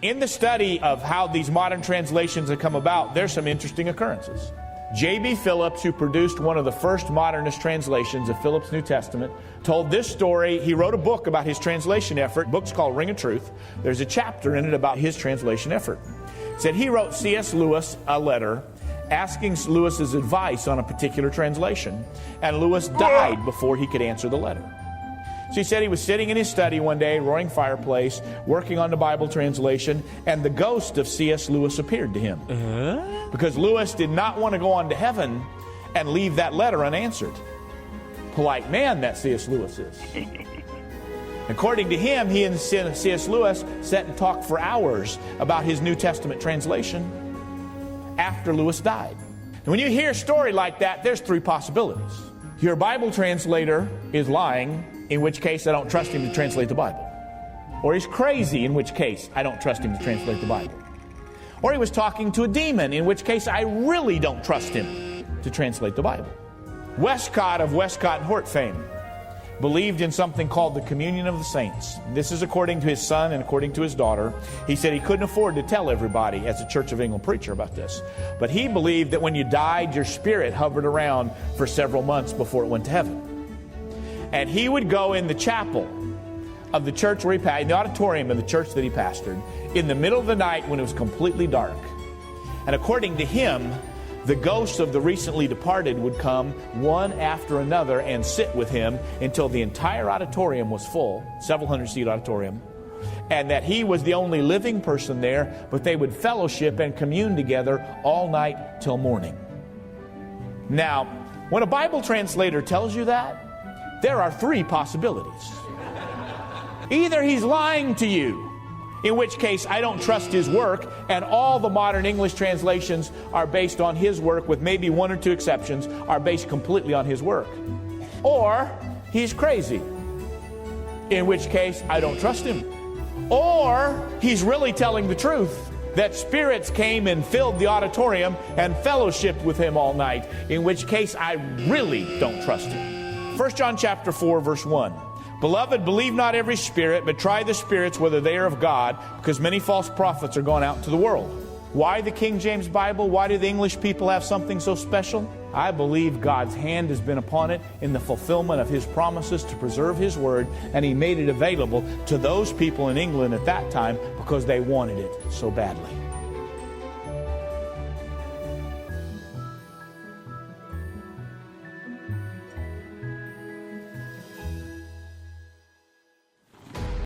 In the study of how these modern translations have come about, there's some interesting occurrences. J.B. Phillips, who produced one of the first modernist translations of Phillips' New Testament, told this story. He wrote a book about his translation effort. The book's called Ring of Truth. There's a chapter in it about his translation effort. It said he wrote C.S. Lewis a letter asking Lewis's advice on a particular translation, and Lewis died before he could answer the letter. So he said he was sitting in his study one day, roaring fireplace, working on the Bible translation, and the ghost of C.S. Lewis appeared to him. Because Lewis did not want to go on to heaven and leave that letter unanswered. Polite man that C.S. Lewis is. According to him, he and C.S. Lewis sat and talked for hours about his New Testament translation after Lewis died. And when you hear a story like that, there's three possibilities. Your Bible translator is lying, in which case I don't trust him to translate the Bible. Or he's crazy, in which case I don't trust him to translate the Bible. Or he was talking to a demon, in which case I really don't trust him to translate the Bible. Westcott of Westcott and Hort fame believed in something called the communion of the saints. This is according to his son and according to his daughter. He said he couldn't afford to tell everybody as a Church of England preacher about this. But he believed that when you died, your spirit hovered around for several months before it went to heaven. And he would go in the chapel of the church where he pastored, in the auditorium of the church that he pastored, in the middle of the night when it was completely dark. And according to him, the ghosts of the recently departed would come one after another and sit with him until the entire auditorium was full, several hundred-seat auditorium, and that he was the only living person there, but they would fellowship and commune together all night till morning. Now, when a Bible translator tells you that, there are three possibilities. Either he's lying to you, in which case I don't trust his work, and all the modern English translations are based on his work, with maybe one or two exceptions, are based completely on his work. Or he's crazy, in which case I don't trust him. Or he's really telling the truth, that spirits came and filled the auditorium and fellowshiped with him all night, in which case I really don't trust him. 1 John chapter 4, verse 1. Beloved, believe not every spirit, but try the spirits whether they are of God, because many false prophets are gone out into the world. Why the King James Bible? Why do the English people have something so special? I believe God's hand has been upon it in the fulfillment of His promises to preserve His Word, and He made it available to those people in England at that time because they wanted it so badly.